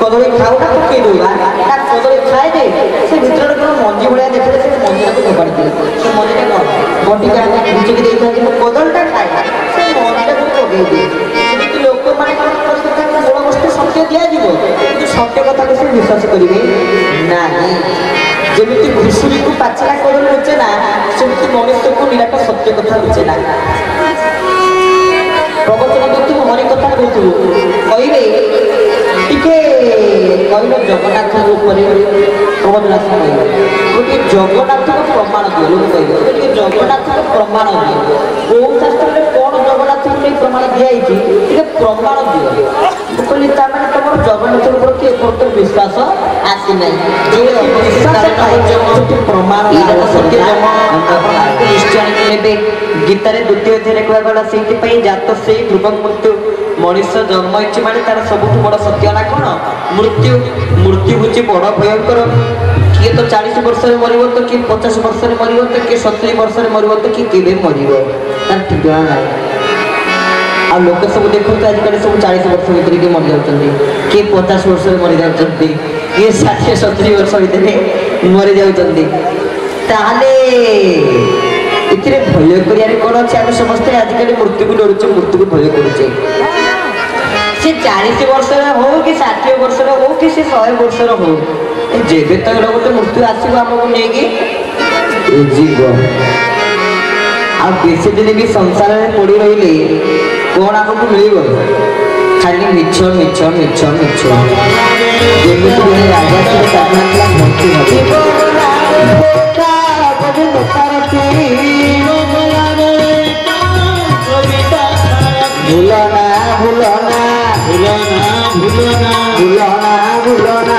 कदली खाऊ ना पकई देवा ना कदली खाए दे से भितर कोन मंजी भलिया देखले से मंजी को फोपाड़ी दे से मंजी का बटिका नीचे की देता कि कदलटा खाए से मंजी को पकई दे सेମିତି लोक माने कोन करते मूल वस्तु सत्य दिया जीवो किंतु सत्य कथा को से विश्वास करिवे नाही जेमिति घुसुरी को पाचला कदली लुचे ना सेମିତି मनुष्य को निराट सत्य कथा लुचे ना प्रवचन करते हरि कथा कहतु कहबे टिके कहल जगन्नाथ उपरे प्रवचन कहबे गोटे जगन्नाथ को प्रमाण दिए लोक कहबे टिके जगन्नाथ को प्रमाण दिए ओ शास्त्र में कोन जगन्नाथ को प्रमाण दिया टिके प्रमाण दिए कहली ता माने तमर जगन्नाथ ऊपर के ऊपर विश्वास आसी नहीं जे विश्वास नहीं प्रमाण सत्य क्रिश्चियन लेबे गीता रे द्वितीय अध्याय कहवा गला सेति पई जात से ध्रुव मृत्यु मनुष्य जन्म इच्छे माने तार सबुठु बड़ सत्य ना कोन मृत्यु मृत्यु होची बड़ भयंकर किए तो 40 वर्ष रे मरिबो तो कि 50 वर्ष रे मरिबो तो कि 70 वर्ष रे मरिबो तो कि केबे मरिबो तार ठिकाना नाही आ लोक सब देखो तो आज कल सब 40 वर्ष भीतर के मर जाउछन्ती कि 50 वर्ष रे मरि जाउछन्ती कि 60 70 वर्ष भीतर मरि जाउछन्ती ताले इतने भय करियारे कोन अछि हम समस्त आजिकल मृत्यु को डरुचे मृत्यु को भय करूचे से 40 वर्ष रे हो कि 60 वर्ष रे हो कि से 100 वर्ष रे हो जेबे तक गोटे मृत्यु आसीबो हमको नेगी ए जीव आ बेसी दिन भी संसार में पड़ी रहिले कोन हमको मिलिबो खाली मिछ मिछ मिछ मिछ जेबे तो राजा से काटना मृत्यु हो भूलना भूलना भूलना भूलना भूलना भूलना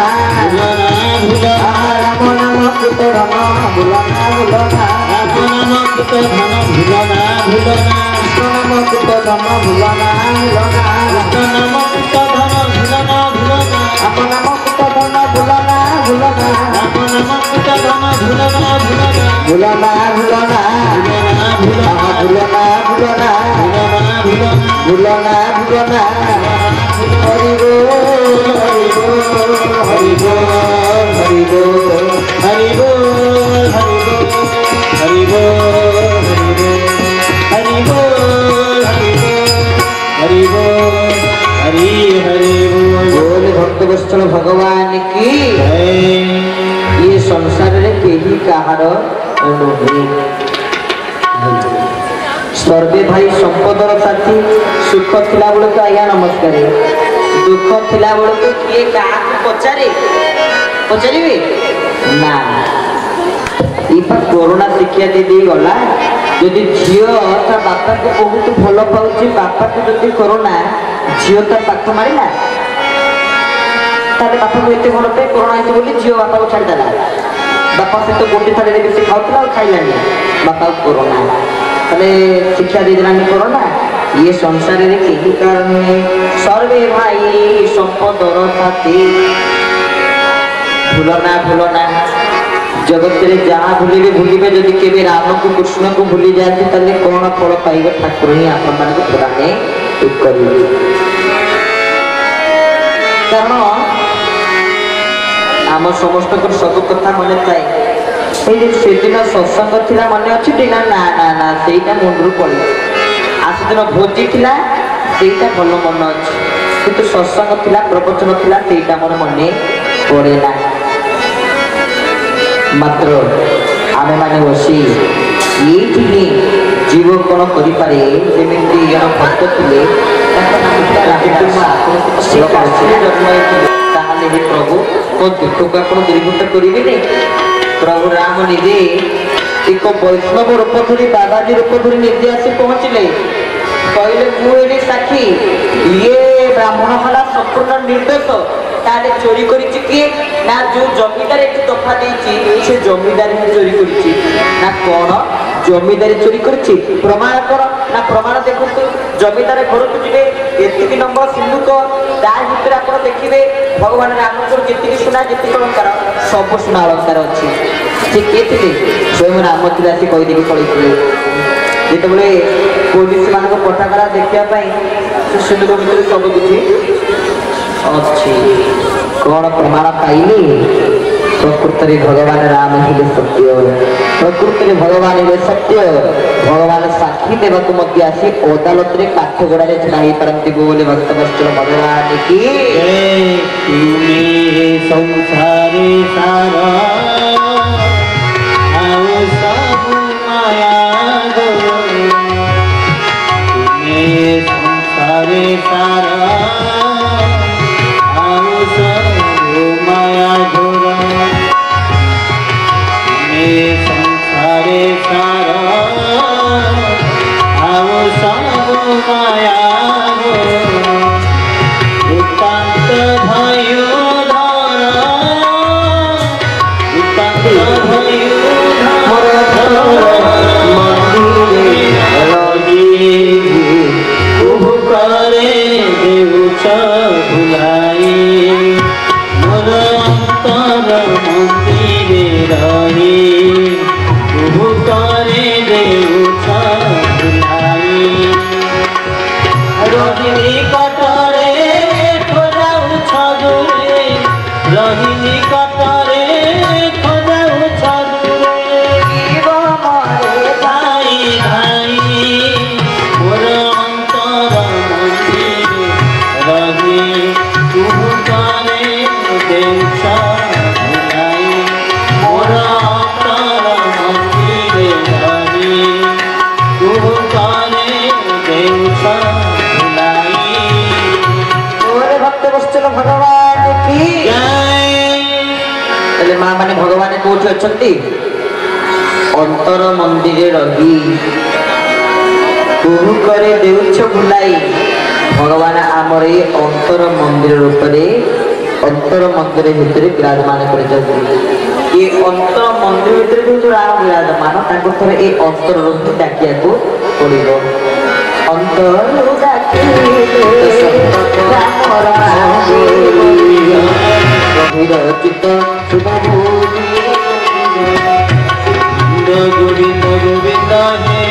भूलना राम नाम कृत राम भूलना भूलना राम नाम कृत धन भूलना भूलना नाम कृत धन भूलना भूलना नाम कृत धन भूलना भूलना आप नाम कृत धन भूलना भूलना आप नाम कृत धन भूलना भूलना भूलना भूलना भूलना भूलना भूलना भूलना हरि बोल हरि बोल हरि बोल हरि बोल हरि बोल हरि बोल हरि बोल हरि बोल हरि हरि बोल बोल भक्त वत्सल भगवान की ये संसार रे केही कहार नहीं सर्वे भाई संपदर साथी सुख थिला बेले तो आज्ञा नमस्कार दुख थिला बेले तो किए क्या पचारे पचारे ना कोरोना शिक्षा दे गला जदि झील ता बापा को बहुत भल पाऊँ बापा को जदि कोरोना झील ता पाख मारा ताले बापा को एत भल पाए कोरोना है बोली झील बापा को छाड़देला बापा से तो गोटे थाली बेसी खाऊला खाइलानी बापा कोरोना तले शिक्षा दे देना कोरोना ये संसार रे केही कारण सर्वे भाई संपदर साथी भूलना भूलना जगत रे जहाँ भूलिबे भूलिबे जदि केबे राम को कृष्ण को भूली जाते तले कोन फल पाइबे ठाकुर ही आपन मान को प्रदान करिवे कारण आम समस्त को सब कथा मन थाए से दिन सत्संग थिला मने अछि दिना ना ना ना सेटा मुंडरू पड़े आज दिन भोजी थिला सेटा भल मन अछि किंतु सत्संग थिला प्रवचन थिला सेटा मन मने पड़े ना मात्र आमे माने बसी ये थिनी जीव कोन करि पारे जेमिति जन भक्त थिले ताका नाम रामकृष्ण से काछे जन्म ताहाले हे प्रभु को दुख को आपण दुर्गत करिवे नै प्रभु राम निजे एक वैष्णव रूप धरी बाबाजी रूप धरी निजे आसी पहुँचले कहले मुझे साक्षी ये ब्राह्मण हला संपूर्ण निर्दोष ताले चोरी करिछि किए ना जो जमीदार एक दफा देछि से जमीदार ही चोरी करिछि ना कोन जमीदारी चोरी करिछि प्रमाण कर ना प्रमाण देखु जमीदार घर को जिबे एतिकी नंबर सिंधुक तार भितर आपण देखिबे भगवान रामचंद्र जेतिकी सुना जेतिकी अलंकार सब सुना अलंकार अछि से के थे स्वयं रामचंद्र आसी कहि देबे पळैथिले जेतबेले पुलिस मानको पठाकरा देखिया पई से सिंधुक भितर सब किछि अछि कौन प्रमाण पाइली प्रकृति भगवान राम हिले सत्य प्रकृति भगवान हिले सत्य भगवान साक्षी देवा मध्य आसी अदालत रे काठगोड़ा रे छड़ा ही परंती बोले भक्त वस्त्र भगवान की तुम्हें संसारे सारा आओ सब माया गो तुम्हें संसारे सारा आओ सब माया घोरा तुम्हें संसारे सारा आओ सब माया घोरा उपांत भयो धारा उपांत भयो धारा करे देउछ भुलाई मोर अंतर मंदिरे रही करे देउछ भुलाई रोहिणी कटरे खोजाऊ छदुरे रोहिणी कटरे खोजाऊ छदुरे भाई भाई मोर अंतर मंदिरे रही तू करे देउछ भुलाई मोर अंतर मंदिरे रही तू करे देउछ भगवान की माँ माने भगवान कौटी अच्छा अंतर मंदिर रही तुहु करे देउछ भुलाई भगवान आमर ये अंतर मंदिर रूप अंतर मंदिर भितर विराजमान कर ये अंतर मंदिर भितर जो राम विराजमान थोड़े ये अंतर रूप डाकिया को पड़ो अंतर चित्त गोविंद गोविंद हे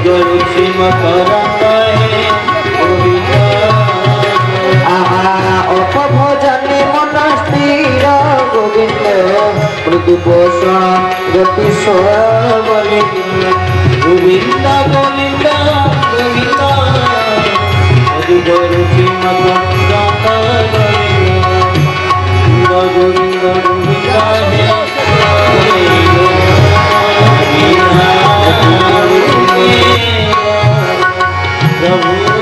गोविंद सीम करत हे गोविंद अपभजने मन स्थिर गोविंद मृदु पोषण गति सोवले गोविंद गोविंद गोविंद सीम करत गोविंद गोविंद हे प्रभु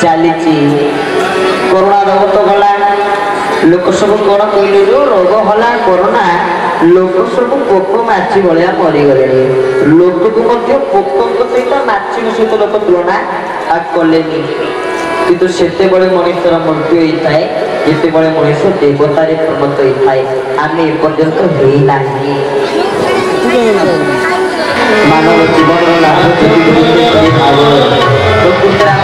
चली कोरोना रोग तो गला लोक सब कौन कहले जो रोग हला कोरोना लोक सब पोक माछी भाया मरीगले लोक को पोक सहित माछी सहित लोक तुलना कले किंतु सेते बड़े मनुष्यर मृत्यु होता है जिते बड़े मनुष्य देवतार परिणत होता है आम एपर्यंत होना मानव जीवन लाभ प्रकृति